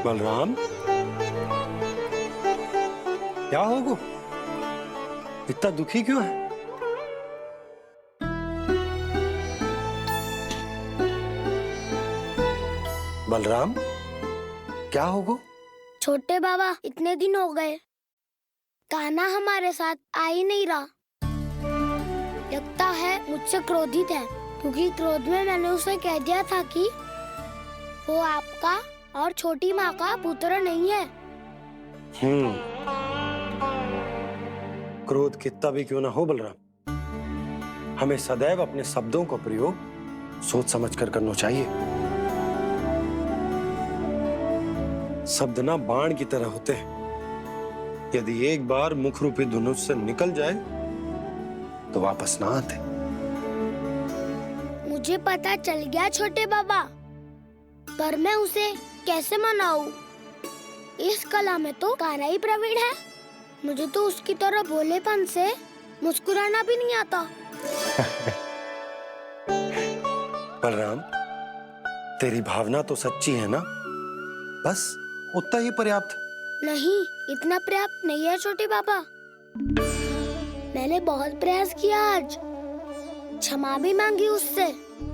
बलराम, क्या होगा? इतना दुखी क्यों है? बलराम, क्या होगा? छोटे बाबा, इतने दिन हो गए, कान्हा हमारे साथ आ ही नहीं रहा। लगता है मुझसे क्रोधित है, क्योंकि क्रोध में मैंने उसे कह दिया था कि वो आपका और छोटी माँ का पुत्र नहीं है। क्रोध कितना भी क्यों ना हो बलराम, हमें सदैव अपने शब्दों का प्रयोग सोच समझकर करना चाहिए। शब्द ना बाण की तरह होते हैं, यदि एक बार मुख रूपी धनुष से निकल जाए तो वापस ना आते। मुझे पता चल गया छोटे बाबा, पर मैं उसे कैसे मनाऊं? इस कला में तो कान्हा ही प्रवीण है। मुझे तो उसकी तरह भोलेपन से मुस्कुराना भी नहीं आता। बलराम, तेरी भावना तो सच्ची है ना? बस उतना ही पर्याप्त। नहीं, इतना पर्याप्त नहीं है छोटे बाबा। मैंने बहुत प्रयास किया आज, क्षमा भी मांगी उससे,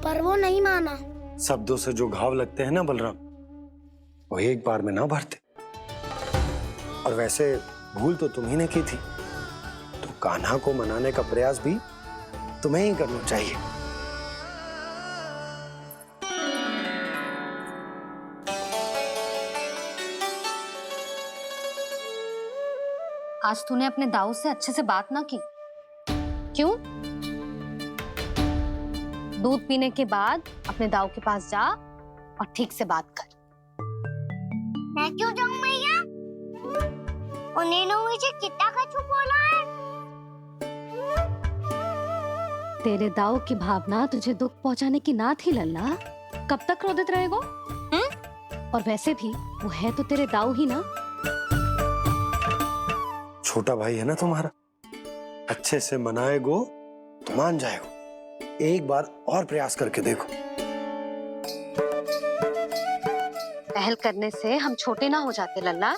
पर वो नहीं माना। शब्दों से जो घाव लगते हैं ना बलराम, वो एक बार में ना भरते। और वैसे भूल तो तुम्ही ने की थी, तो कान्हा को मनाने का प्रयास भी तुम्हें ही करना चाहिए। आज तूने अपने दाऊ से अच्छे से बात ना की। क्यों? दूध पीने के बाद अपने दाऊ के पास जा और ठीक से बात कर। मैं क्यों जाऊं मैया? उन्होंने मुझे कितना कछु बोला है। तेरे दाऊ की भावना तुझे दुख पहुंचाने की ना थी लल्ला। कब तक क्रोधित रहेगो? और वैसे भी वो है तो तेरे दाऊ ही ना। छोटा भाई है ना तुम्हारा, अच्छे से मनाएगो तो मान जाएगो। एक बार और प्रयास करके देखो। पहल करने से हम छोटे ना हो जाते लल्ला,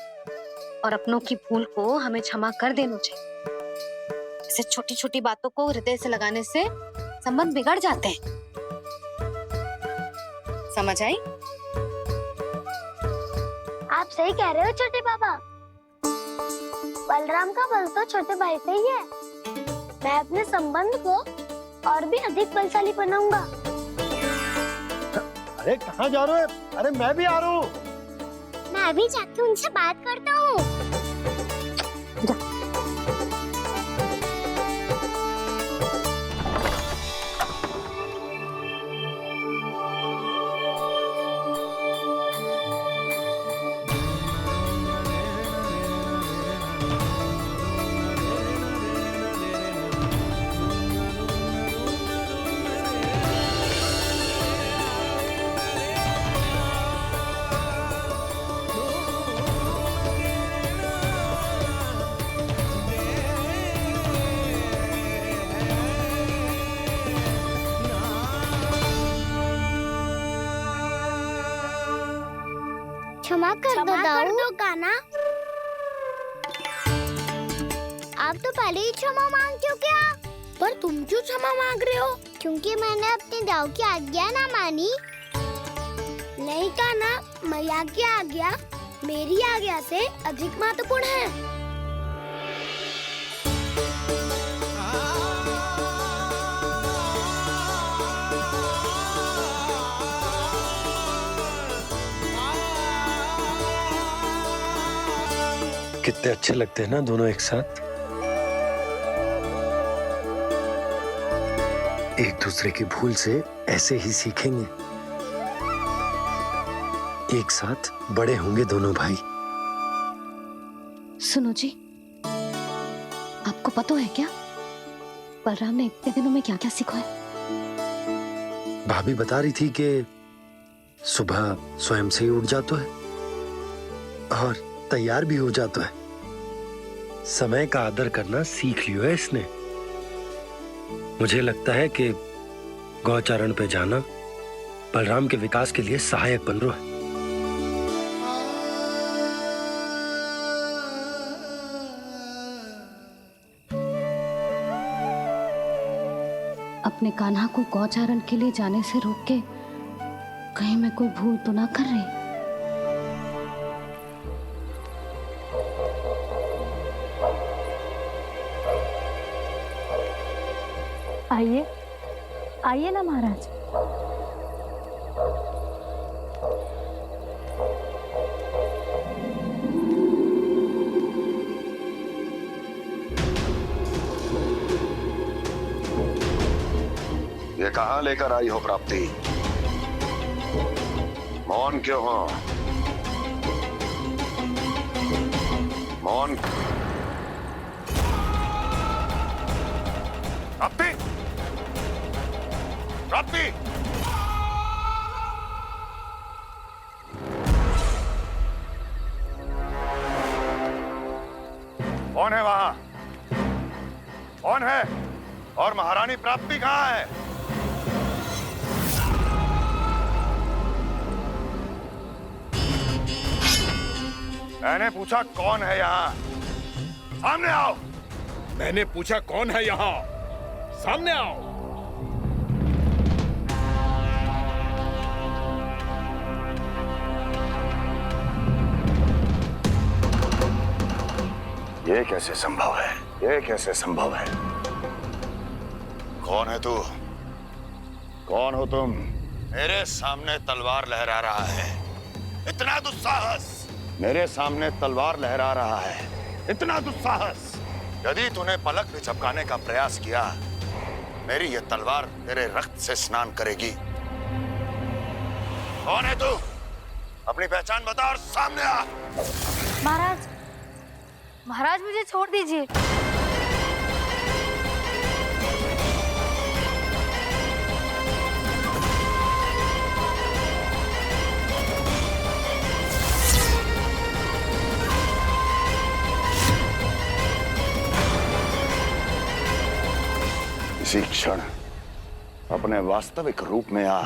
और अपनों की भूल को हमें क्षमा कर देना चाहिए। ऐसे छोटी छोटी बातों को हृदय से लगाने से संबंध बिगड़ जाते हैं। समझ आई? आप सही कह रहे हो छोटे बाबा। बलराम का बल तो छोटे भाई से ही है। मैं अपने संबंध को और भी अधिक बलशाली बनाऊंगा। अरे कहाँ जा रहे हो? अरे मैं भी आ रहा हूँ। मैं अभी जाके उनसे बात करता हूँ। क्षमा कर दो कान्हा। आप तो पहले ही क्षमा मांगते हो क्या? पर तुम क्यों क्षमा मांग रहे हो? क्योंकि मैंने अपने दाऊ की आज्ञा ना मानी। नहीं कान्हा, मैया की आज्ञा मेरी आज्ञा से अधिक महत्वपूर्ण है। कितने अच्छे लगते हैं ना दोनों एक साथ। एक दूसरे की भूल से ऐसे ही सीखेंगे। एक साथ बड़े होंगे दोनों भाई। सुनो जी, आपको पता है क्या बलराम ने इतने दिनों में क्या क्या सीखा है? भाभी बता रही थी कि सुबह स्वयं से ही उठ जाता है और तैयार भी हो जाता है। समय का आदर करना सीख लियो है इसने। मुझे लगता है कि गौचारण पे जाना बलराम के विकास के लिए सहायक बन रहा है। अपने कान्हा को गौचारण के लिए जाने से रोक के कहीं मैं कोई भूल तो ना कर रही। आइए आइए ना महाराज। ये कहाँ लेकर आई हो प्राप्ति? मौन क्यों हो? मौन। प्राप्ति, प्राप्ति, कौन है वहां? कौन है? और महारानी प्राप्ति कहाँ है? मैंने पूछा कौन है यहाँ? सामने आओ। मैंने पूछा कौन है यहाँ? सामने आओ। ये कैसे संभव है? ये कैसे संभव है? कौन है तू? कौन हो तुम? मेरे सामने तलवार लहरा रहा है। इतना दुस्साहस! मेरे सामने तलवार लहरा रहा है। इतना दुस्साहस! यदि तूने पलक भी झपकाने का प्रयास किया, मेरी ये तलवार तेरे रक्त से स्नान करेगी। कौन है तू? अपनी पहचान बता और सामने आ। महाराज, महाराज मुझे छोड़ दीजिए। इसी क्षण अपने वास्तविक रूप में आ,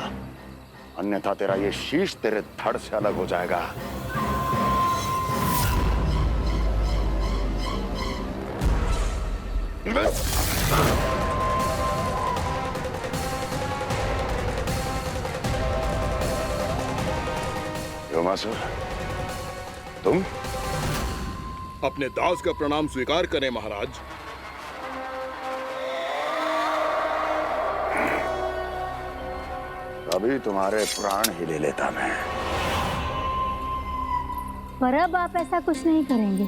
अन्यथा तेरा ये शीश तेरे धड़ से अलग हो जाएगा। योमासुर, तुम? अपने दास का प्रणाम स्वीकार करें महाराज। अभी तुम्हारे प्राण ही ले लेता मैं। पर अब आप ऐसा कुछ नहीं करेंगे,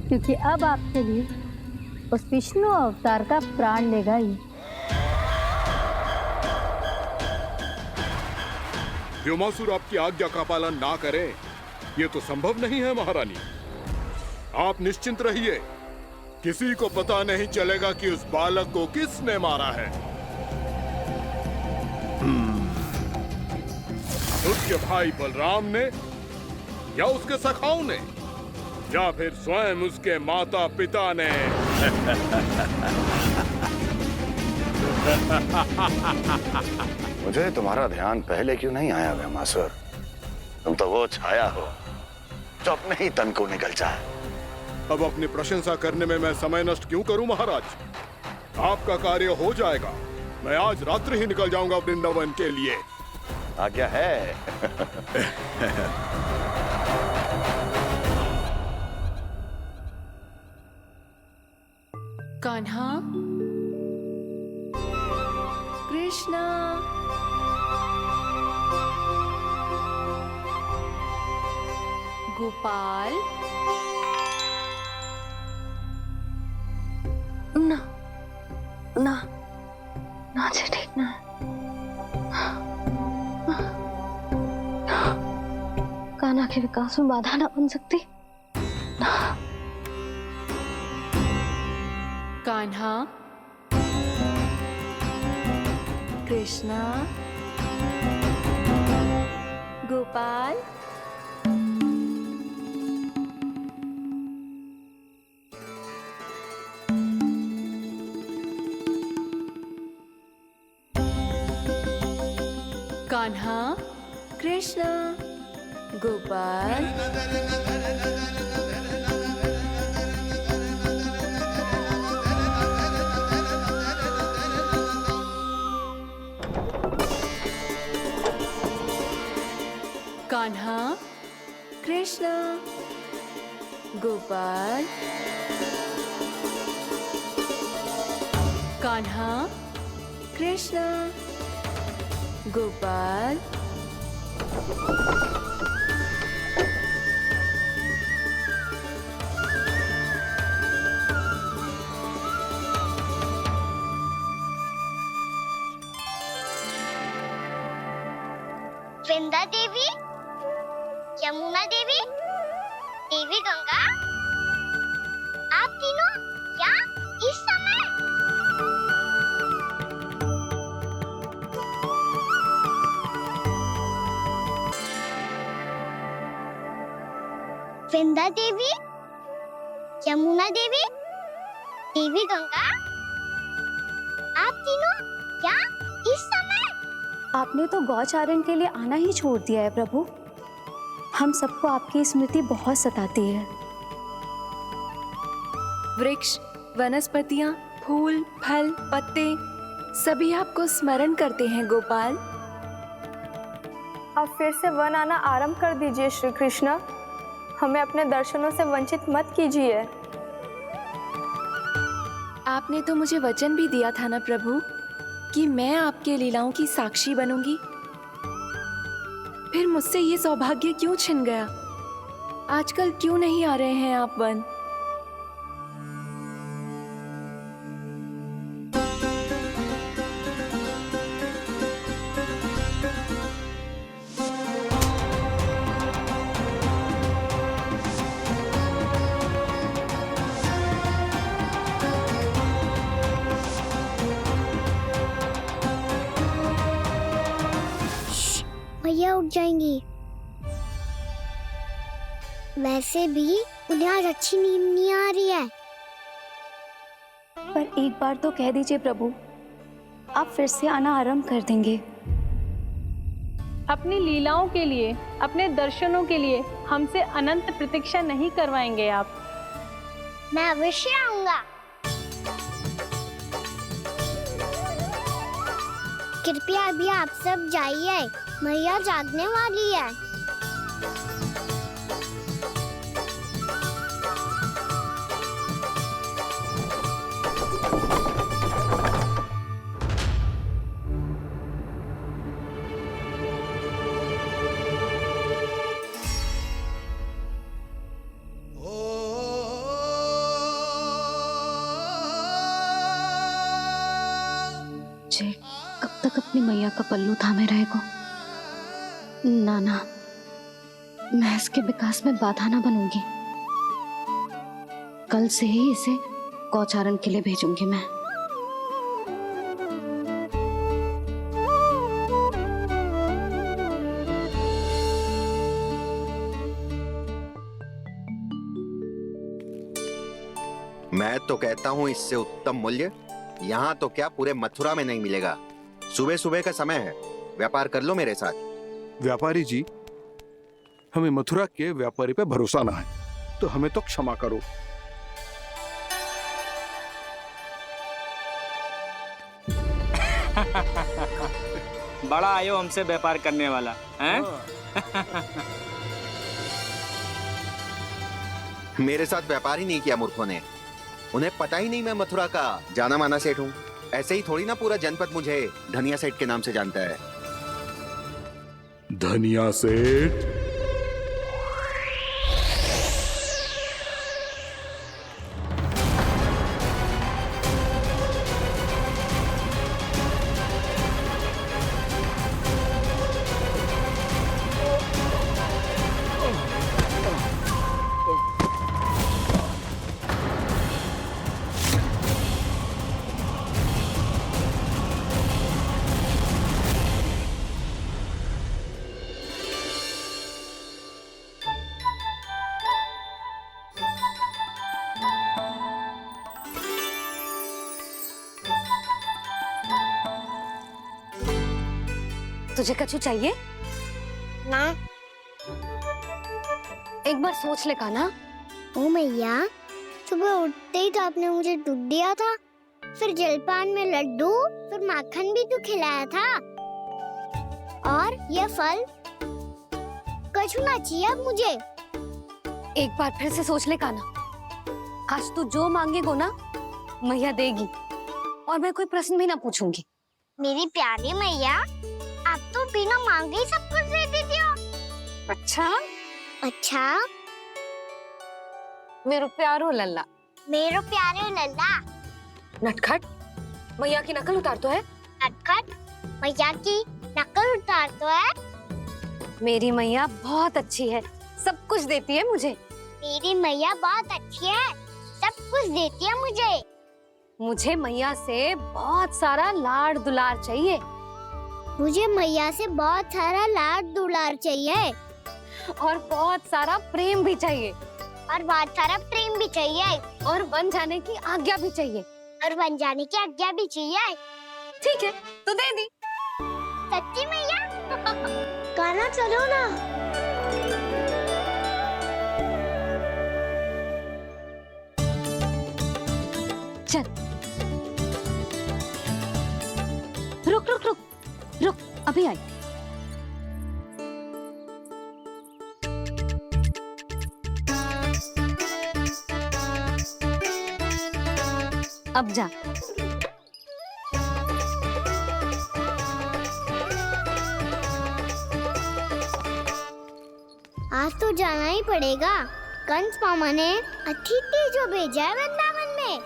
क्योंकि अब आपके लिए उस विष्णु अवतार का प्राण लेगा ही। व्योमासुर आपकी आज्ञा का पालन ना करें, ये तो संभव नहीं है महारानी। आप निश्चिंत रहिए, किसी को पता नहीं चलेगा कि उस बालक को किसने मारा है। उसके भाई बलराम ने, या उसके सखाओं ने, या फिर स्वयं उसके माता पिता ने। मुझे तुम्हारा ध्यान पहले क्यों नहीं आया व्योमासुर? तुम तो वो छाया हो जो अपने ही तन को निकल जाए। अब अपनी प्रशंसा करने में मैं समय नष्ट क्यों करूं महाराज? आपका कार्य हो जाएगा। मैं आज रात्रि ही निकल जाऊंगा वृंदावन के लिए। आज्ञा है। कान्हा, कृष्णा, गोपाल। ना ना ना जी, ठीक ना। कान्हा के विकास में बाधा ना बन सकती। कान्हा, कृष्णा, गोपाल। कान्हा, कृष्णा, गोपाल। गोपाल, कान्हा, कृष्ण, गोपाल, वृंदा देवी, यमुना देवी, देवी गंगा, आप तीनों क्या इस समय? वृंदा देवी, यमुना देवी, देवी गंगा, आप तीनों क्या इस समय? आपने तो गौचारण के लिए आना ही छोड़ दिया है प्रभु। हम सबको आपकी स्मृति बहुत सताती है। वृक्ष, वनस्पतियां, फूल, फल, पत्ते सभी आपको स्मरण करते हैं गोपाल। अब फिर से वन आना आरंभ कर दीजिए श्री कृष्ण। हमें अपने दर्शनों से वंचित मत कीजिए। आपने तो मुझे वचन भी दिया था ना प्रभु कि मैं आपके लीलाओं की साक्षी बनूंगी। फिर मुझसे ये सौभाग्य क्यों छिन गया? आजकल क्यों नहीं आ रहे हैं आप वन? भैया उठ जाएंगी। वैसे भी उन्हें आज अच्छी नींद नहीं आ रही है। पर एक बार तो कह दीजिए प्रभु, आप फिर से आना आरंभ कर देंगे। अपनी लीलाओं के लिए, अपने दर्शनों के लिए हमसे अनंत प्रतीक्षा नहीं करवाएंगे आप। मैं अवश्य आऊंगा। कृपया अभी आप सब जाइए, मैया जागने वाली है। जय कब तक अपनी मैया का पल्लू थामे रहेगा? ना ना, मैं इसके विकास में बाधा ना बनूंगी। कल से ही इसे गौचारण के लिए भेजूंगी मैं। मैं तो कहता हूँ इससे उत्तम मूल्य यहाँ तो क्या पूरे मथुरा में नहीं मिलेगा। सुबह सुबह का समय है, व्यापार कर लो मेरे साथ। व्यापारी जी, हमें मथुरा के व्यापारी पे भरोसा ना है, तो हमें तो क्षमा करो। बड़ा आयो हमसे व्यापार करने वाला हैं? मेरे साथ व्यापार ही नहीं किया मूर्खों ने। उन्हें पता ही नहीं मैं मथुरा का जाना माना सेठ हूँ। ऐसे ही थोड़ी ना पूरा जनपद मुझे धनिया सेठ के नाम से जानता है। धनिया सेठ? तुझे कछु चाहिए ना। एक बार सोच ले कान्हा। ओ मैया, सुबह उठते ही तो आपने मुझे दूध दिया था, फिर जलपान में लड्डू, फिर माखन भी तो खिलाया था। और ये फल कछु ना चाहिए अब मुझे। एक बार फिर से सोच ले काना, आज तू जो मांगेगो ना मैया देगी, और मैं कोई प्रश्न भी ना पूछूंगी। मेरी प्यारी मैया, आप तो बिना मांगे ही सब कुछ दे देती हो। अच्छा अच्छा, मेरो प्यारो लल्ला। मेरो प्यारे लल्ला। नटखट, मैया की नकल उतार तो है। नटखट, मैया की नकल उतार तो है। मेरी मैया बहुत अच्छी है, सब कुछ देती है मुझे। मेरी मैया बहुत अच्छी है, सब कुछ देती है मुझे। मुझे मैया से बहुत सारा लाड दुलार चाहिए। मुझे मैया से बहुत सारा लाड दुलार चाहिए। और बहुत सारा प्रेम भी चाहिए। और बहुत सारा प्रेम भी चाहिए। और बन जाने की आज्ञा भी चाहिए। और बन जाने की आज्ञा भी चाहिए। ठीक है, तो दे दी। सच्ची मैया? गाना चलो ना। चल, रुक रुक रुक रुक, अभी आई। अब जा। आज तो जाना ही पड़ेगा। कंस मामा ने अतिथि जो भेजा है वृंदावन में।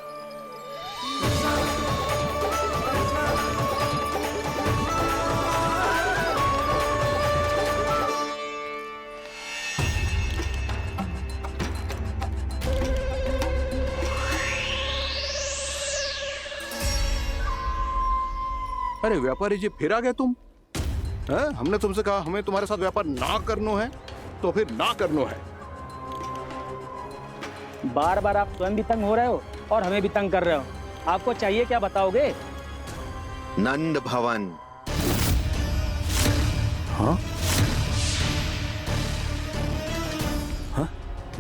अरे व्यापारी जी, फिर आ गए तुम? हैं? हमने तुमसे कहा हमें तुम्हारे साथ व्यापार ना करनो है, तो फिर ना करनो है। बार बार आप स्वयं भी तंग हो रहे हो और हमें भी तंग कर रहे हो। आपको चाहिए क्या, बताओगे? नंद भवन। हाँ? हाँ?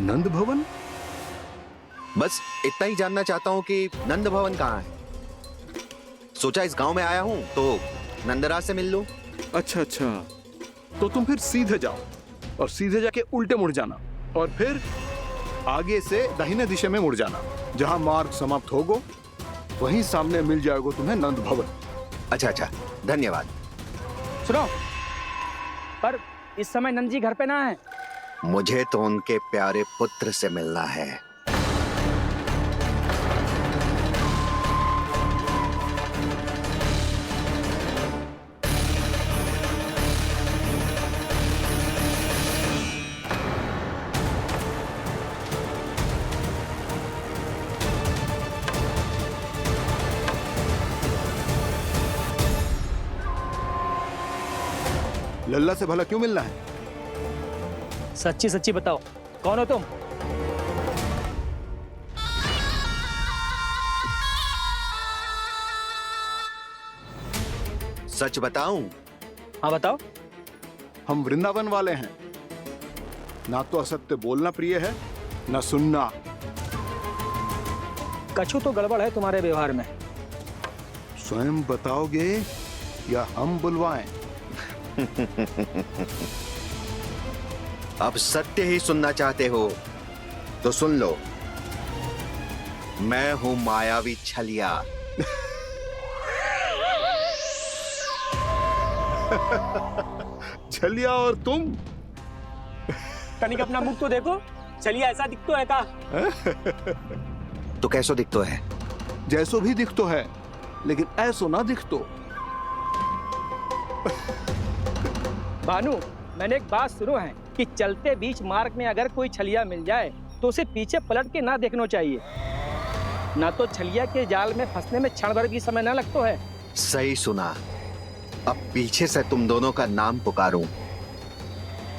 नंद भवन? बस इतना ही जानना चाहता हूँ कि नंद भवन कहाँ है। सोचा इस गांव में आया हूँ तो नंदराज से मिल लूं। अच्छा अच्छा, तो तुम फिर सीधे जाओ और सीधे जाके उल्टे मुड़ जाना, और फिर आगे से दाहिने दिशा में मुड़ जाना। जहाँ मार्ग समाप्त होगो वहीं सामने मिल जाएगा तुम्हें नंद भवन। अच्छा अच्छा, धन्यवाद। सुनो, पर इस समय नंद जी घर पे ना है। मुझे तो उनके प्यारे पुत्र से मिलना है। लल्ला से भला क्यों मिलना है? सच्ची सच्ची बताओ, कौन हो तुम? सच बताऊं? हाँ बताओ। हम वृंदावन वाले हैं। ना तो असत्य बोलना प्रिय है, ना सुनना। कछु तो गड़बड़ है तुम्हारे व्यवहार में। स्वयं बताओगे या हम बुलवाएं? अब सत्य ही सुनना चाहते हो तो सुन लो। मैं हूं मायावी छलिया। छलिया और तुम? तनिक अपना मुख तो देखो, चलिए ऐसा दिखतो है का? तो कैसो दिखतो है? जैसो भी दिखतो है, लेकिन ऐसो ना दिखतो। भानु, मैंने एक बात सुनो है कि चलते बीच मार्ग में अगर कोई छलिया मिल जाए तो उसे पीछे पलट के ना देखना चाहिए, ना तो छलिया के जाल में फंसने में क्षण भर भी समय ना लगता है। सही सुना। अब पीछे से तुम दोनों का नाम पुकारूं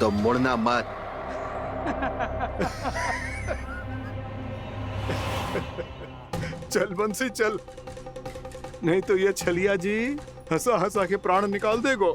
तो मुड़ना मत। चल बंसी चल, नहीं तो ये छलिया जी हंसा हंसा के प्राण निकाल देगो।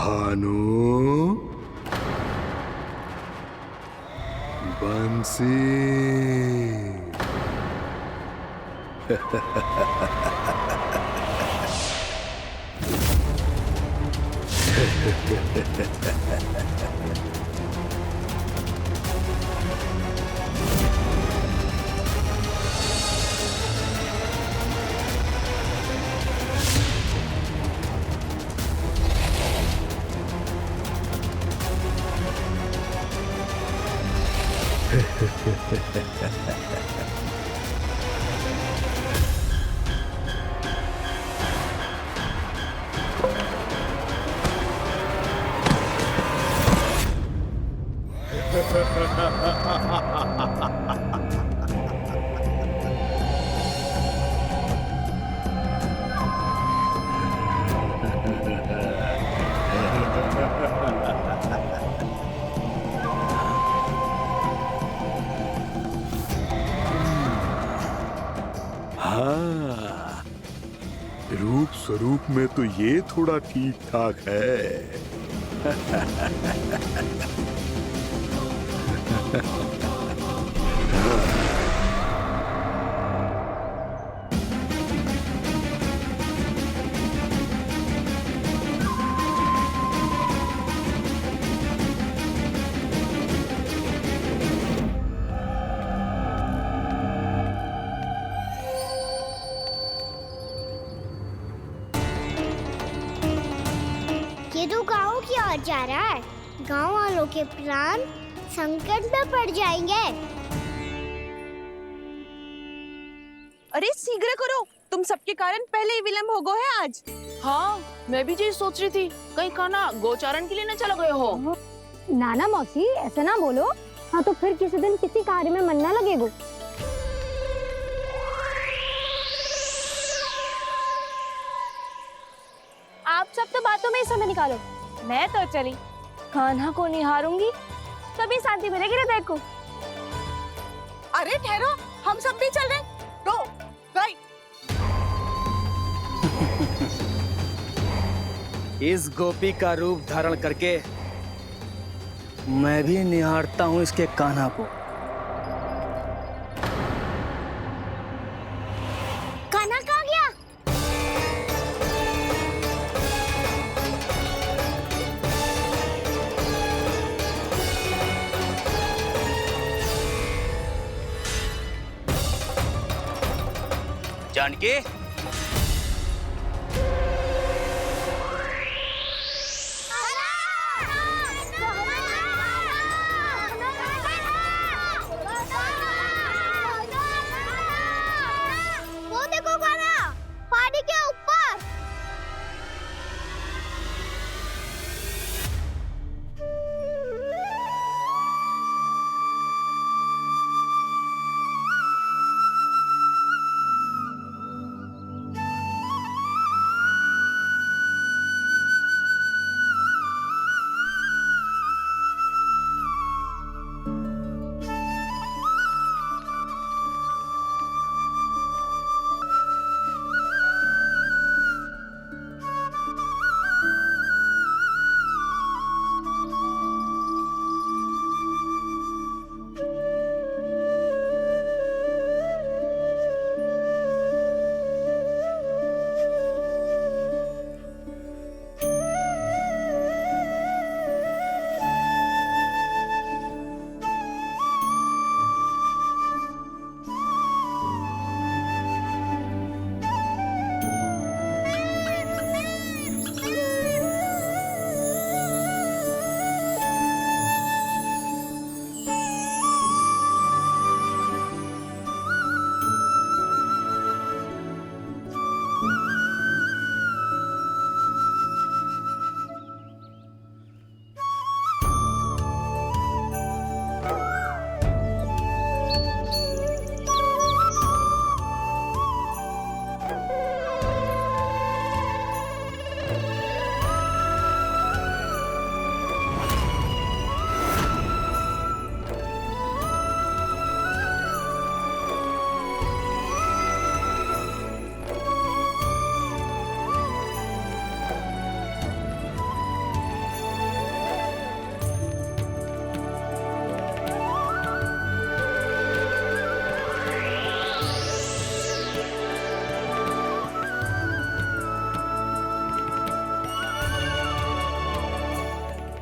भानु, बंसी। हाँ, रूप स्वरूप में तो ये थोड़ा ठीक ठाक है। ये तो गाँव की ओर जा रहा है। गाँव वालों के प्राण संकट में पड़ जाएंगे। अरे शीघ्र करो, तुम सबके कारण पहले ही विलंब हो गए है आज। हाँ, मैं भी यही सोच रही थी, कहीं खाना गोचारण के लिए न चला गए हो। नाना मौसी ऐसा ना बोलो। हाँ तो फिर किसी दिन किसी कार्य में मन ना लगेगा। आप सब तो बातों में ही समय निकालो। मैं तो चली कान्हा को निहारूंगी, तभी शांति मिलेगी हृदय को। अरे ठहरो, हम सब भी चल रहे। रो, गई। इस गोपी का रूप धारण करके मैं भी निहारता हूँ इसके कान्हा को। कान्हा कहाँ गया? जानकी, वो देखो कान्हा, पहाड़ी के ऊपर।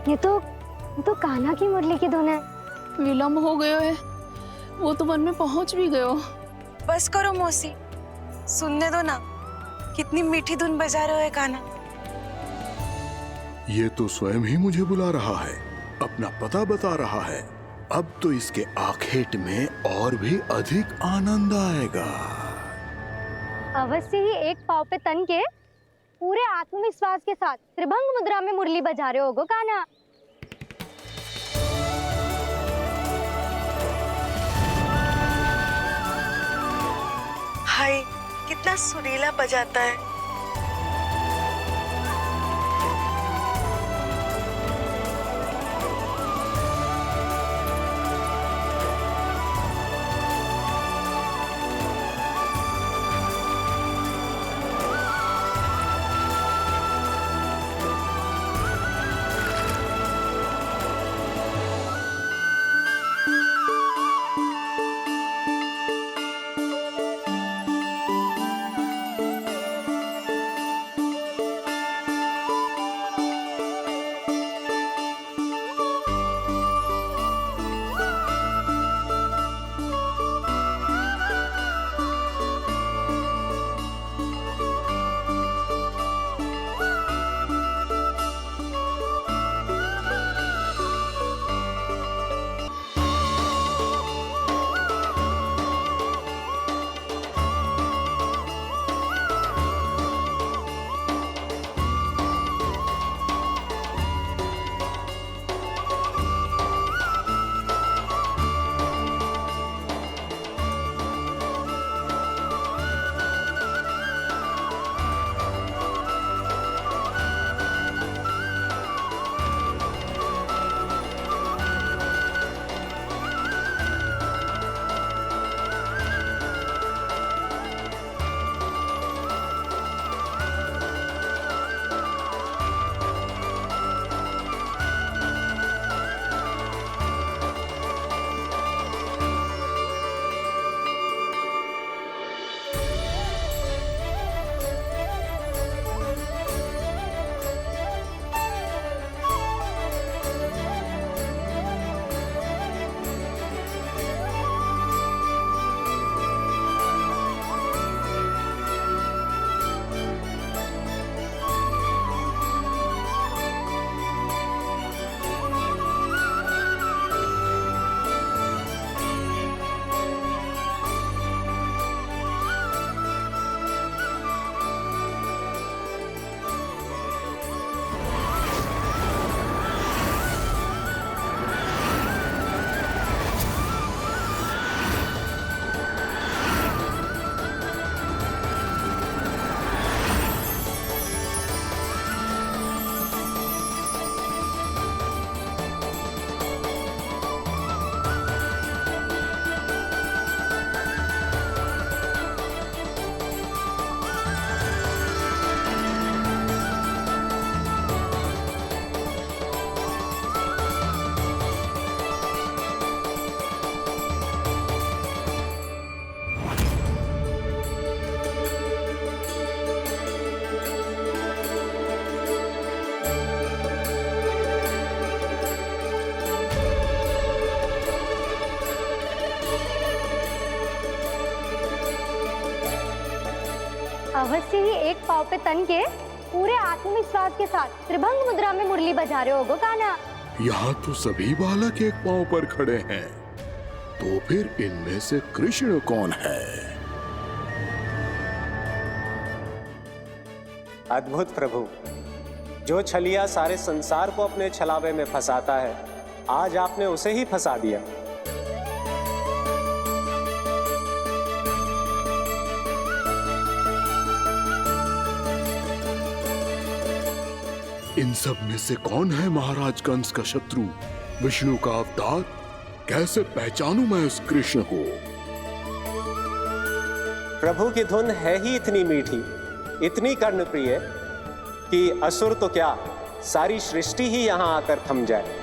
ये तो कान्हा की मुरली की धुन है। विलम्ब हो गयो है, वो तो वन में पहुंच भी गयो। बस करो मौसी, सुनने दो ना, कितनी मीठी धुन बजा रहे हो कान्हा। ये तो स्वयं ही मुझे बुला रहा है, अपना पता बता रहा है। अब तो इसके आखेट में और भी अधिक आनंद आएगा। अवश्य ही एक पाँव पे तन के पूरे आत्मविश्वास के साथ त्रिभंग मुद्रा में मुरली बजा रहे होगो कान्हा। हाय, कितना सुरीला बजाता है। अवश्य ही एक पाँव पे तन के पूरे आत्मविश्वास के साथ त्रिभंग मुद्रा में मुरली बजा रहे होगो कान्हा। यहाँ तो सभी बालक एक पांव पर खड़े हैं, तो फिर इनमें से कृष्ण कौन है? अद्भुत प्रभु, जो छलिया सारे संसार को अपने छलावे में फंसाता है, आज आपने उसे ही फंसा दिया। इन सब में से कौन है महाराज कंस का शत्रु, विष्णु का अवतार? कैसे पहचानूं मैं उस कृष्ण को? प्रभु की धुन है ही इतनी मीठी, इतनी कर्णप्रिय कि असुर तो क्या, सारी सृष्टि ही यहां आकर थम जाए।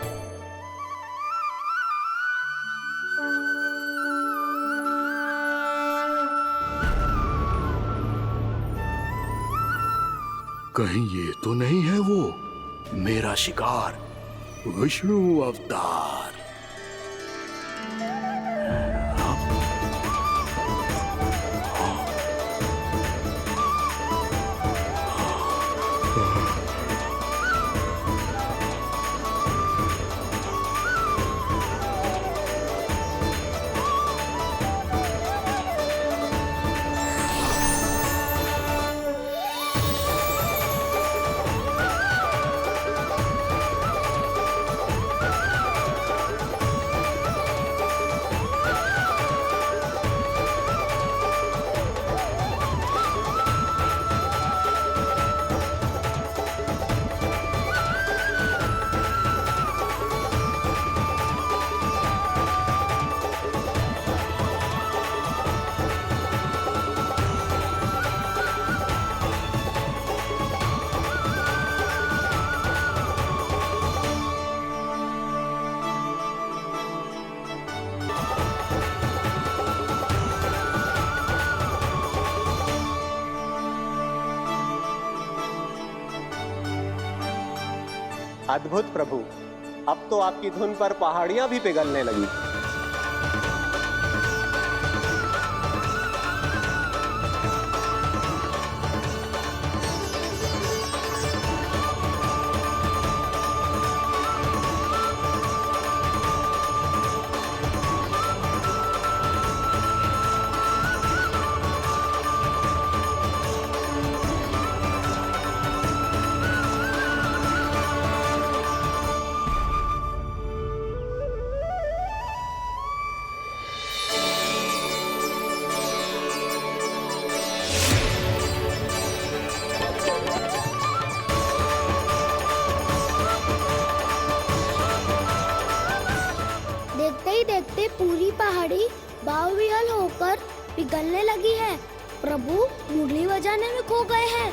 कहीं ये तो नहीं है वो मेरा शिकार, विष्णु अवतार। अद्भुत प्रभु, अब तो आपकी धुन पर पहाड़ियां भी पिघलने लगी। देखते ही देखते पूरी पहाड़ी बावरियल होकर पिघलने लगी है। प्रभु मुरली बजाने में खो गए हैं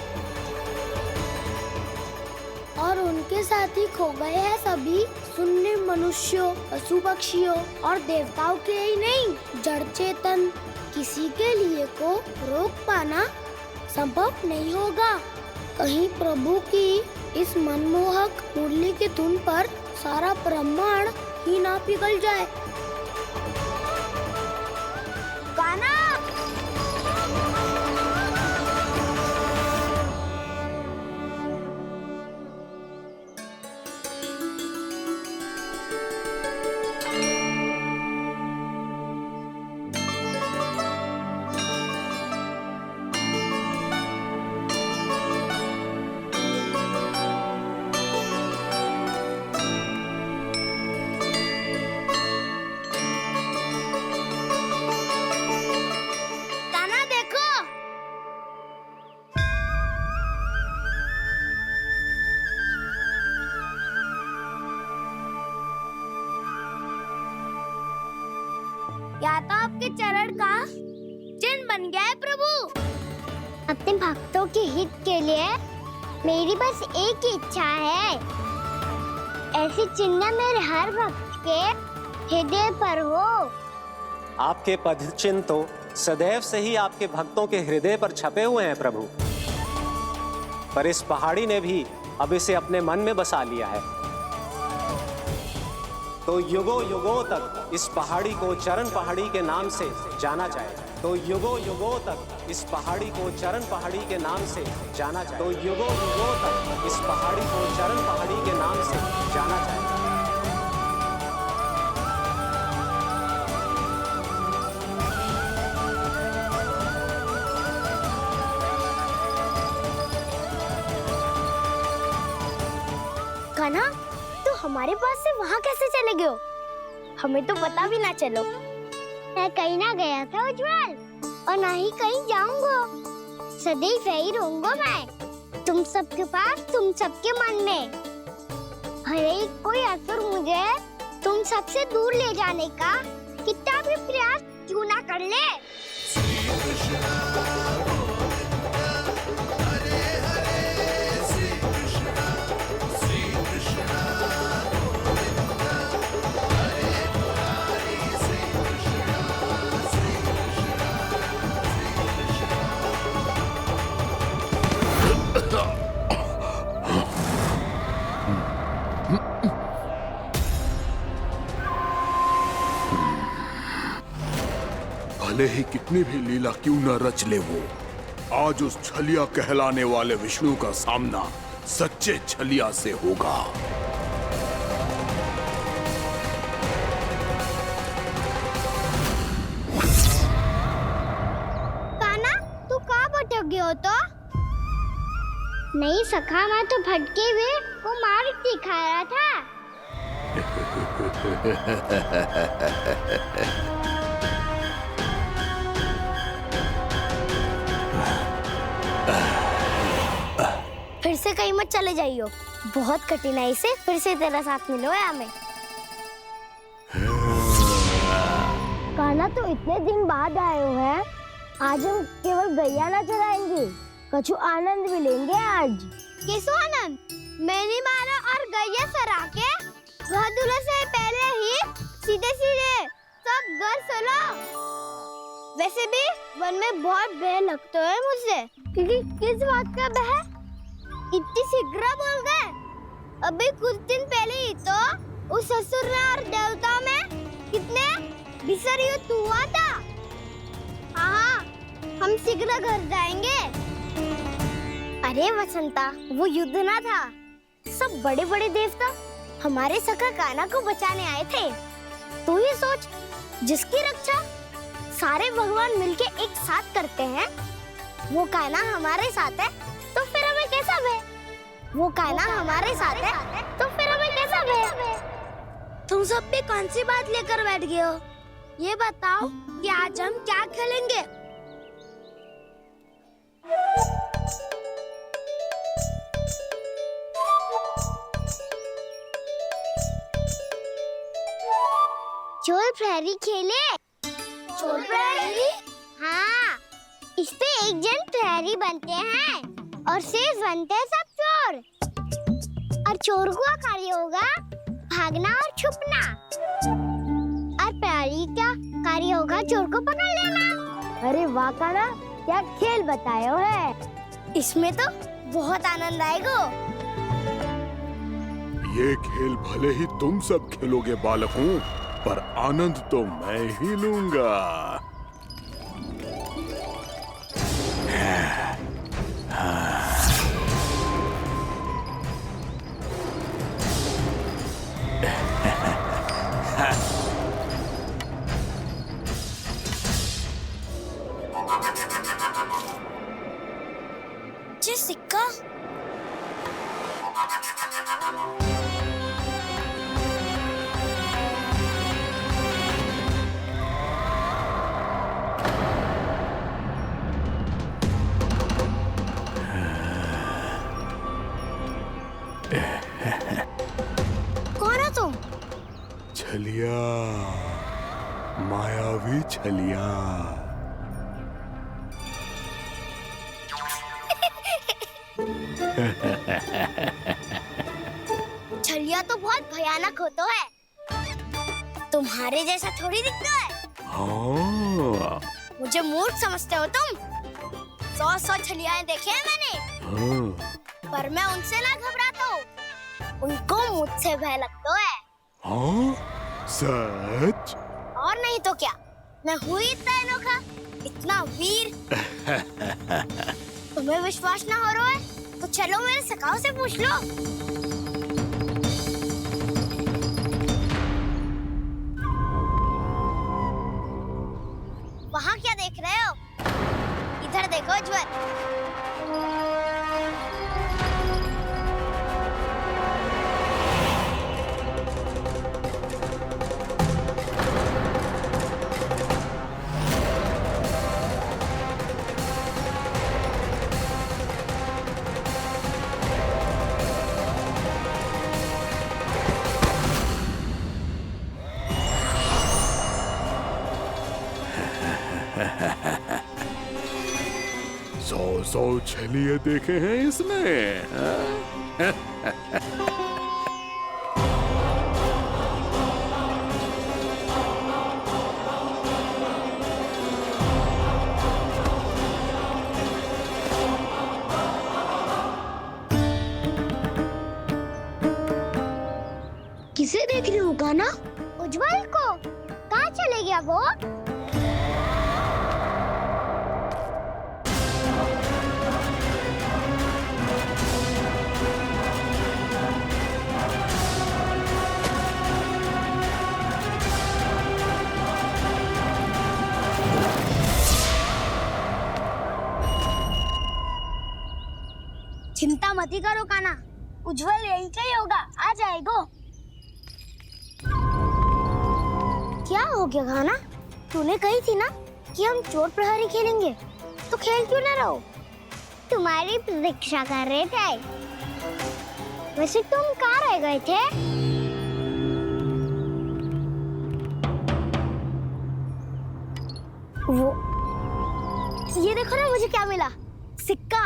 और उनके साथ ही खो गए हैं सभी सुनने मनुष्यों, पशु पक्षियों और देवताओं के ही नहीं, जड़ चेतन किसी के लिए को रोक पाना संभव नहीं होगा। कहीं प्रभु की इस मनमोहक मुरली की धुन पर सारा ब्रह्मांड ही ना पिघल जाए। गाना या तो आपके चरण का चिन्ह बन गया है प्रभु। अपने भक्तों के हित के लिए मेरी बस एक ही इच्छा है, ऐसी चिन्ह मेरे हर भक्त के हृदय पर हो। आपके पद चिन्ह तो सदैव से ही आपके भक्तों के हृदय पर छपे हुए हैं प्रभु, पर इस पहाड़ी ने भी अब इसे अपने मन में बसा लिया है। तो युगों युगों तक इस पहाड़ी को चरण पहाड़ी के नाम से जाना जाएगा। तो युगों युगों तक इस पहाड़ी को चरण पहाड़ी के नाम से जाना जाएगा। तो युगों युगों तक इस पहाड़ी को चरण पहाड़ी के नाम से जाना जाएगा। कान्हा, तो हमारे पास से वहाँ कैसे चले गए हो? हमें तो पता भी ना चलो। मैं कहीं ना गया था उज्जवल, और ना ही कहीं जाऊंगा। सदैव यही रहूंगा मैं, तुम सबके पास, तुम सबके मन में। हर एक कोई असुर मुझे तुम सबसे दूर ले जाने का कितना भी प्रयास क्यों ना कर ले। भले ही कितनी भी लीला क्यों न रच ले वो, आज उस छलिया कहलाने वाले विष्णु का सामना सच्चे छलिया से होगा। कान्हा, तू कहाँ भटक गया हो तो? नहीं सखा, मैं तो भटके हुए वो मार्ग दिखा रहा था। फिर से कहीं मत चले जाइयो, बहुत कठिनाई से फिर से तेरा साथ मिलो है हमें। कान्हा, तो इतने दिन बाद आए हो हैं, आज हम केवल गैया ना चराएंगे, कछु आनंद भी लेंगे आज। कैसो आनंद? मैंने मारा और गैया सरा के घर दूल्हे से पहले ही सीधे सीधे सब घर चलो। वैसे भी वन में बहुत भय लगता है मुझसे, क्योंकि किस बात का भय? इतनी शीघ्र बोल गए। अभी कुछ दिन पहले ही तो उस ससुर और देवता में कितने भीषण युद्ध हुआ था। हाँ, हम शीघ्र घर जाएंगे। अरे वसंता, वो युद्ध ना था, सब बड़े बड़े देवता हमारे सखा कान्हा को बचाने आए थे। तू ही सोच, जिसकी रक्षा सारे भगवान मिलके एक साथ करते हैं, वो कान्हा हमारे साथ है, तो फिर हमें कैसा भय? वो कान्हा हमारे साथ है, तो फिर हमें कैसा भय? तुम सब भी कौन सी बात लेकर बैठ गए हो? ये बताओ कि आज हम क्या खेलेंगे? चोर प्रहरी खेले? चोर प्रहरी? हाँ, इस पे एक जन प्रहरी बनते हैं और शेष बनते हैं सब चोर। और चोर का कार्य होगा भागना और छुपना, और प्रहरी का कार्य होगा चोर को पकड़ लेना। अरे वाह कान्हा, क्या खेल बताए हो है। इसमें तो बहुत आनंद आएगा। ये खेल भले ही तुम सब खेलोगे बालकों, पर आनंद तो मैं ही लूंगा। जी सिक्का। कौन है तुम? छलिया, मायावी छलिया। छलिया तो बहुत भयानक होता है, तुम्हारे जैसा थोड़ी दिखता है। हाँ। मुझे मूर्ख समझते हो तुम? 100 छलियाएं देखे हैं मैंने। हाँ। पर मैं उनसे ना घबराता हूँ, उनको मुझसे भय लगता है। हाँ? सच? और नहीं तो क्या, मैं हूँ इतना अनोखा, इतना वीर। तुम्हें विश्वास ना हो रहा है तो चलो मेरे सखाओं से पूछ लो। वहाँ क्या देख रहे हो? इधर देखो ज्वर। सौ छलिए देखे हैं इसमें। किसे देख रही हो कान्हा? उज्जवल को। कहाँ चले गया वो? मत ही करो काना, उज्जवल यही का ही होगा, आ जाएगा। क्या हो गया काना? तूने कही थी ना कि हम चोर प्रहरी खेलेंगे, तो खेल क्यों ना रहो? तुम्हारी प्रतीक्षा कर रहे थे। वैसे तुम कहाँ रह गए थे? वो ये देखो ना, मुझे क्या मिला, सिक्का।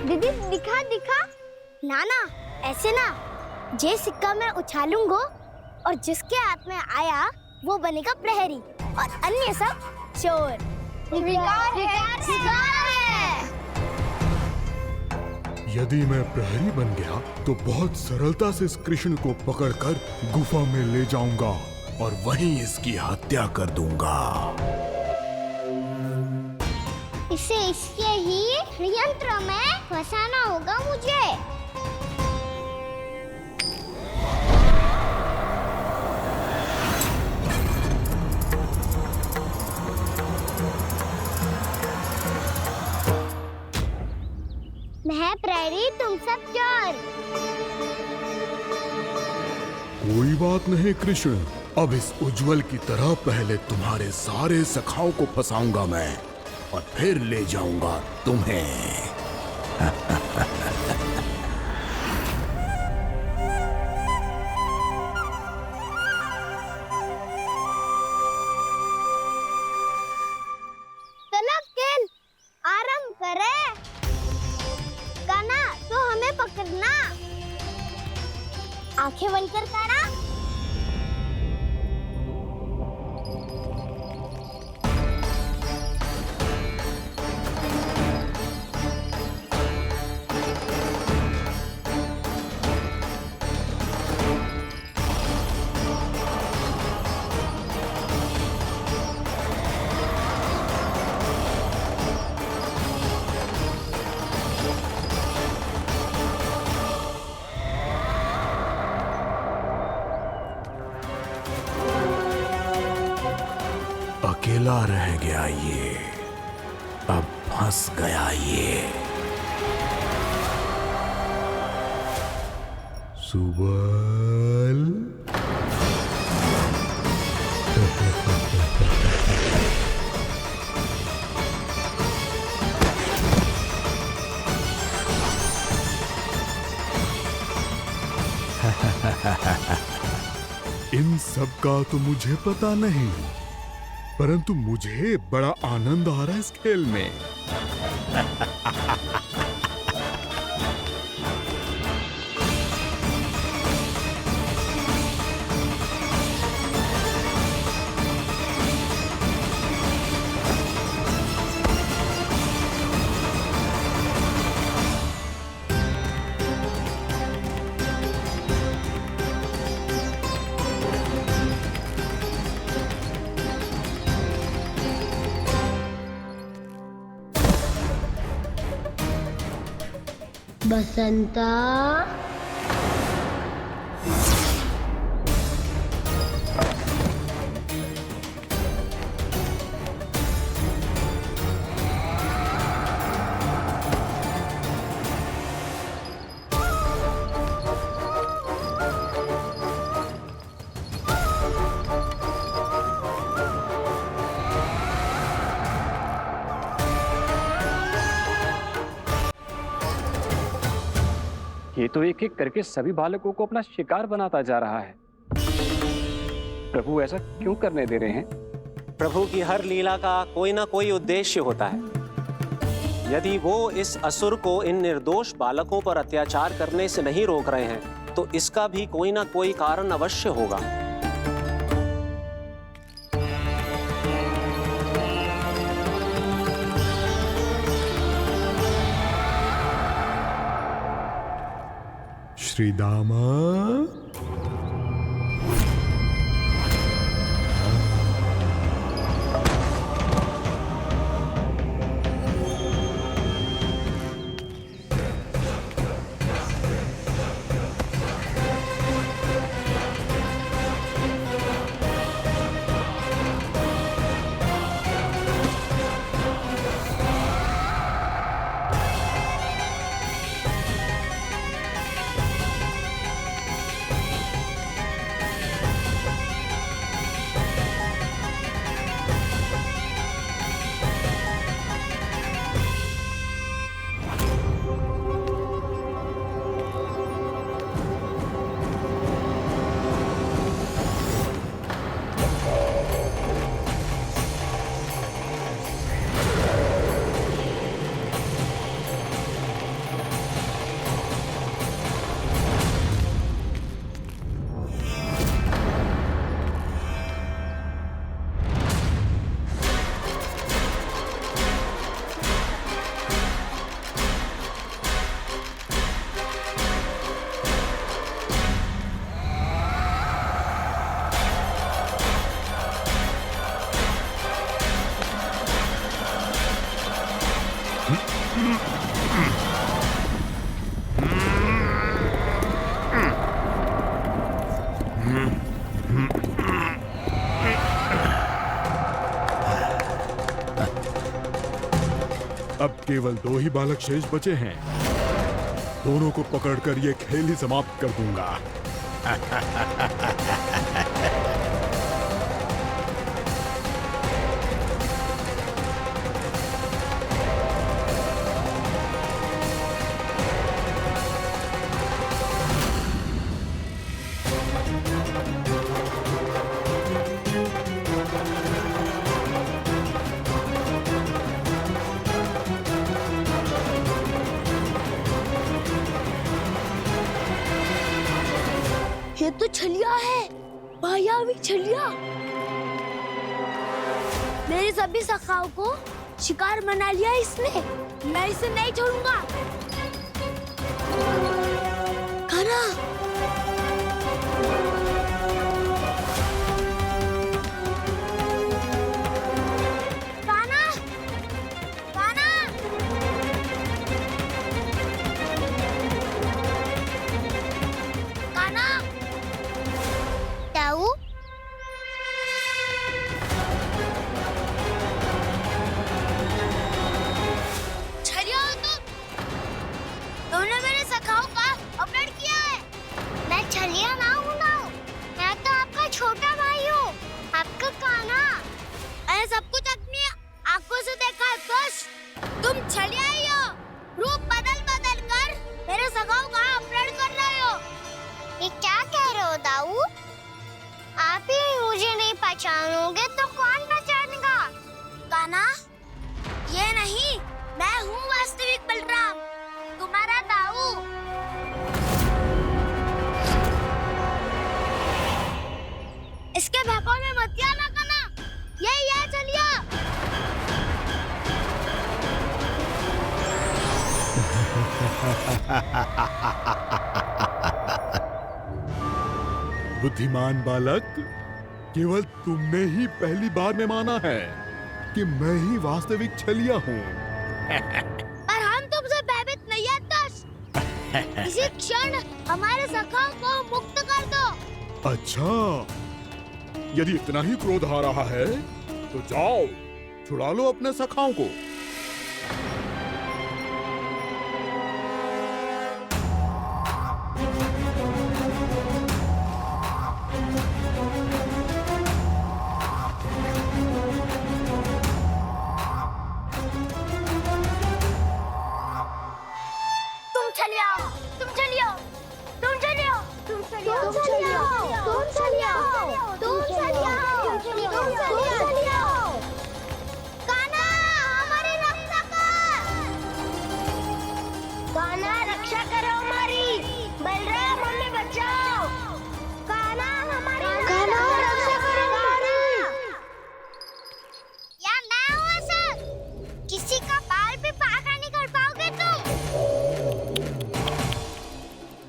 दीदी दिखा दिखा। ना ना, ऐसे ना, ये सिक्का मैं उछालूंगा और जिसके हाथ में आया वो बनेगा प्रहरी और अन्य सब चोर। शिकार है। यदि मैं प्रहरी बन गया तो बहुत सरलता से इस कृष्ण को पकड़कर गुफा में ले जाऊंगा और वहीं इसकी हत्या कर दूंगा। इसे इसके ही यंत्र में फंसाना होगा मुझे। मैं प्रहरी, तुम सब चोर। कोई बात नहीं कृष्ण, अब इस उज्जवल की तरह पहले तुम्हारे सारे सखाओं को फंसाऊंगा मैं और फिर ले जाऊंगा तुम्हें। चलो खेल आरंभ करें। काना तो हमें पकड़ना, आंखें बंद कर काना। अकेला रह गया ये, अब फंस गया ये। सुबल इन सब का तो मुझे पता नहीं, परंतु मुझे बड़ा आनंद आ रहा है इस खेल में। बसंता, ये तो एक एक करके सभी बालकों को अपना शिकार बनाता जा रहा है। प्रभु ऐसा क्यों करने दे रहे हैं? प्रभु की हर लीला का कोई ना कोई उद्देश्य होता है। यदि वो इस असुर को इन निर्दोष बालकों पर अत्याचार करने से नहीं रोक रहे हैं तो इसका भी कोई ना कोई कारण अवश्य होगा। श्री दामा, अब केवल 2 ही बालक शेष बचे हैं। दोनों को पकड़कर ये खेल ही समाप्त कर दूंगा। ये तो छलिया है, मायावी छलिया। मेरे सभी सखाओं को शिकार बना लिया इसने। मैं इसे नहीं छोड़ूंगा। कान्हा, कान्हा, कान्हा। कान्हा, ताऊ, छलिया हो तुमने मेरे सखाओं का अपहरण किया है। मैं छलिया ना हूँ ना, मैं तो आपका छोटा भाई हूँ, आपका कान्हा। मैंने सब कुछ अपनी आंखों से देखा है। बस तुम छलिया ही हो, रूप बदल बदल कर मेरे सखाओं का अपहरण कर रहे हो। ये क्या कह रहे हो दाऊ? आप ही मुझे नहीं पहचानोगे तो कौन पहचानेगा? कान्हा, ये नहीं, मैं हूँ वास्तविक बलराम, तुम्हारा दाऊ। इसके बहकावे में मत आना कान्हा, ये चलिए। बुद्धिमान बालक, केवल तुमने ही पहली बार में माना है कि मैं ही वास्तविक छलिया हूँ। पर हम तुमसे भयभीत नहीं है दस। इसी क्षण हमारे सखाओं को मुक्त कर दो। अच्छा, यदि इतना ही क्रोध आ रहा है तो जाओ, छुड़ा लो अपने सखाओं को।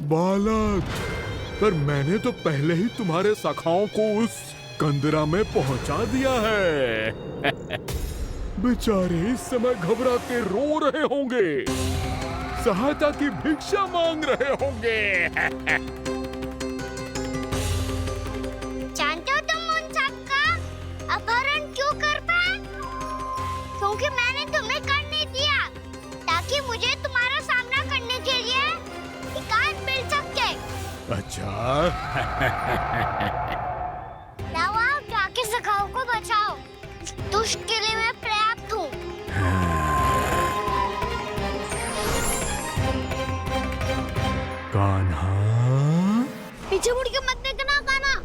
बालक, पर मैंने तो पहले ही तुम्हारे सखाओं को उस कंदरा में पहुंचा दिया है। बेचारे इस समय घबरा के रो रहे होंगे, सहायता की भिक्षा मांग रहे होंगे। जानते हो तुम उन सबका अपहरण क्यों कर पाए? क्योंकि मैंने तुम्हें कर नहीं दिया, ताकि मुझे तुम्हारा सामना करने के लिए हिकायत मिल सके। अच्छा। लाओ, आप जाके सखाओं को बचाओ। इस दुष्ट के लिए मैं पर्याप्त हूँ। कान्हा, पीछे मुड़ के मत देखना कान्हा।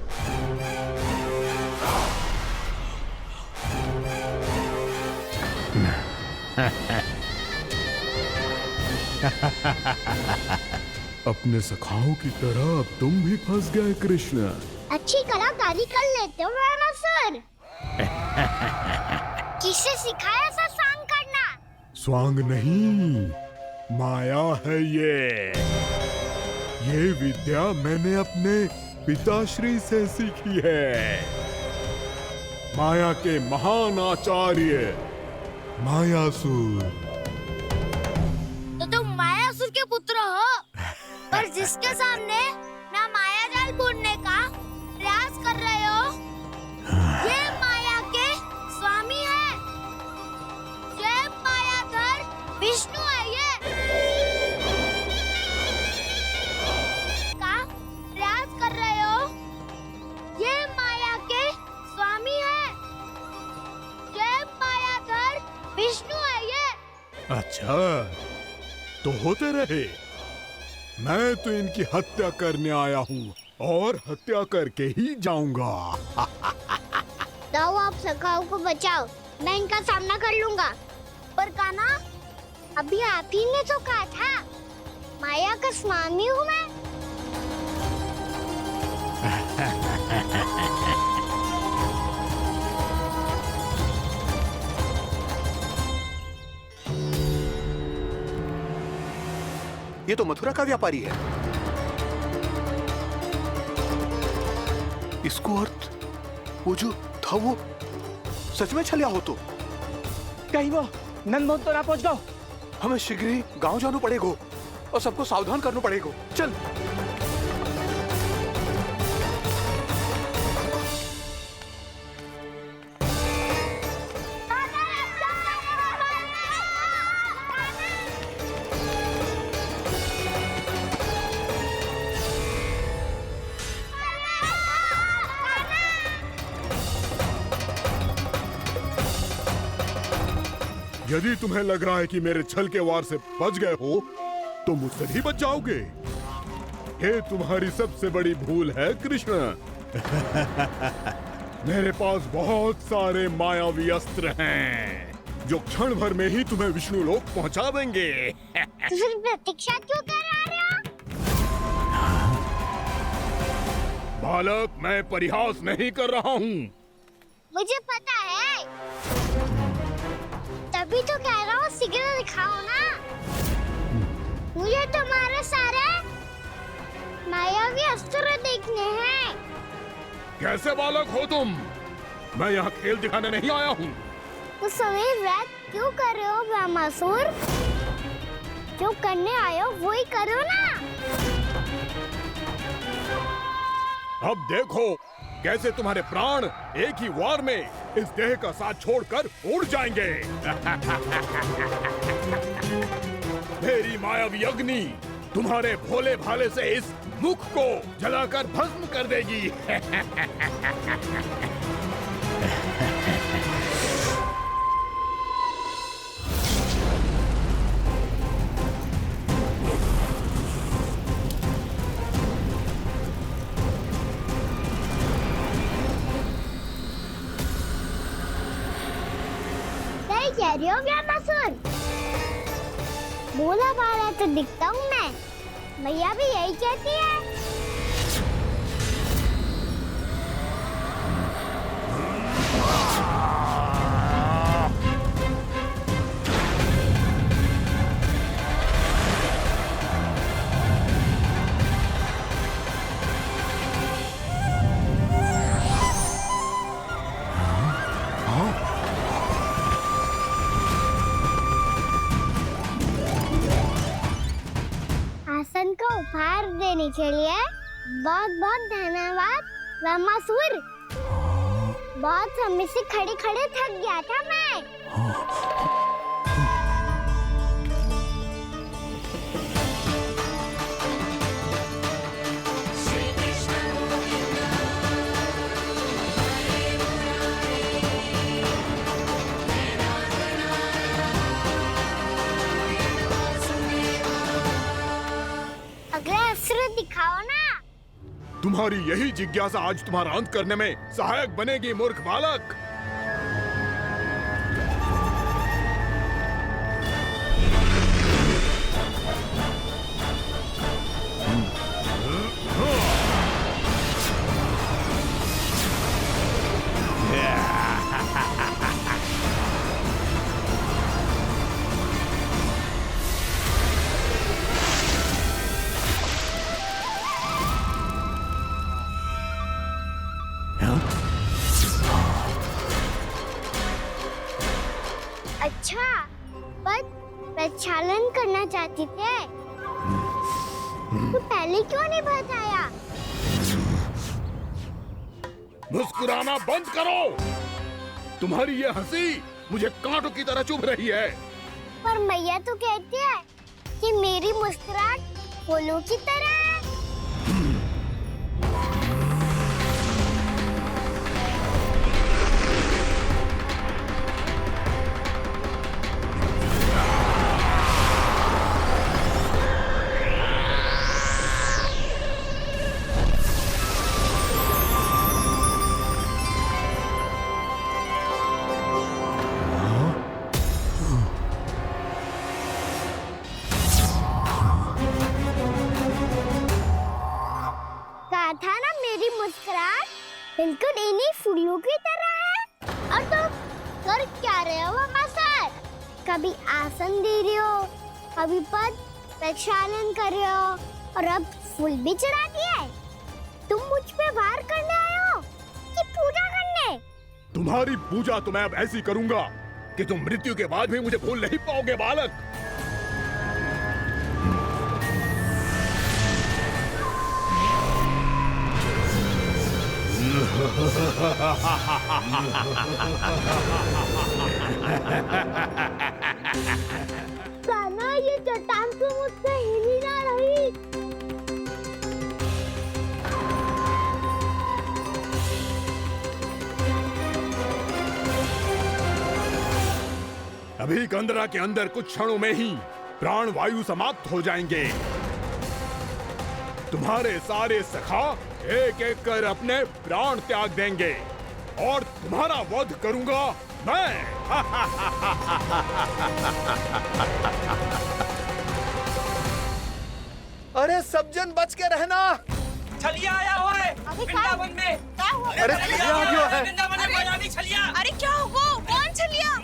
अपने सखाओं की तरह अब तुम भी फंस गए कृष्ण। अच्छी कलाकारी कर लेते हो ना सर। किसे सिखाया ऐसा स्वांग करना? स्वांग नहीं, माया है ये विद्या मैंने अपने पिताश्री से सीखी है। माया के महान आचार्य मायासुर। के पुत्र हो, पर जिसके सामने ना माया जाल बुनने का प्रयास कर रहे हो, ये माया के स्वामी है, ये मायाधर विष्णु है। ये का प्रयास कर रहे हो, ये माया के स्वामी है, ये मायाधर विष्णु है। ये अच्छा, तो होते रहे। मैं तो इनकी हत्या करने आया हूँ और हत्या करके ही जाऊंगा। जाओ, आप सखाओ को बचाओ, मैं इनका सामना कर लूंगा। पर कान्हा, अभी आप ही ने तो कहा था माया का स्वामी हूँ मैं। ये तो मथुरा का व्यापारी है। इसको अर्थ वो जो था वो सच में छलिया हो तो कहीं वो नंदमोहन तो ना पहुंच गो। हमें शीघ्र ही गांव जाना पड़ेगा और सबको सावधान करना पड़ेगा। चल। यदि तुम्हें लग रहा है कि मेरे छल के वार से बच गए हो, तो मुझसे भी बच जाओगे। ये तुम्हारी सबसे बड़ी भूल है कृष्ण। मेरे पास बहुत सारे मायावी अस्त्र हैं, जो क्षण भर में ही तुम्हें विष्णु लोक पहुंचा देंगे। तो फिर प्रतीक्षा क्यों कर रहे हो? बालक, मैं परिहास नहीं कर रहा हूँ। मुझे पता है, तभी तो कह रहा हूँ शीघ्र दिखाओ ना। मुझे तुम्हारे सारे मायावी अस्त्र देखने हैं। कैसे बालक हो तुम? मैं यहाँ खेल दिखाने नहीं आया हूँ। तो समय व्रत क्यों कर रहे हो ब्रह्मासुर? जो करने आए हो वो ही करो ना। अब देखो कैसे तुम्हारे प्राण एक ही वार में इस देह का साथ छोड़कर उड़ जाएंगे। मेरी मायावी अग्नि तुम्हारे भोले भाले से इस मुख को जलाकर भस्म कर देगी। कह रही हो ब्रह्मासुर? भोला भाला तो दिखता हूँ मैं, मैया भी यही कहती है। आसन को उपहार देने के लिए बहुत बहुत धन्यवाद ब्रह्मासुर। बहुत समय से खड़े खड़े थक गया था मैं। अगला अस्त्र दिखाओ ना। तुम्हारी यही जिज्ञासा आज तुम्हारा अंत करने में सहायक बनेगी मूर्ख बालक। अच्छा, पर प्रक्षालन करना चाहती थे तू पहले क्यों नहीं बताया? मुस्कुराना बंद करो। तुम्हारी ये हंसी मुझे कांटों की तरह चुभ रही है। पर मैया तो कहती है कि मेरी मुस्कुराहट फूलों की तरह है। कहा था ना मेरी मुस्कुराहट बिल्कुल इन्हीं फूलों की तरह है। और तुम कर क्या रहे हो मास्टर? कभी आसन दे रहे हो, कभी पद प्रक्षालन कर रहे हो और अब फूल भी चढ़ा दिए। तुम मुझ पे वार करने आए हो कि पूजा करने? तुम्हारी पूजा तो मैं अब ऐसी करूंगा कि तुम मृत्यु के बाद भी मुझे भूल नहीं पाओगे बालक। कान्हा, ये चट्टान तो मुझसे हिल ही ना रही। अभी कंदरा के अंदर कुछ क्षणों में ही प्राण वायु समाप्त हो जाएंगे। तुम्हारे सारे सखा एक एक कर अपने प्राण त्याग देंगे और तुम्हारा वध करूंगा मैं। अरे सब जन बच के रहना। छलिया आया हुआ है वृंदावन में। अरे छलिया आ गया है। वृंदावन में छलिया। अरे क्या हुआ? कौन छलिया?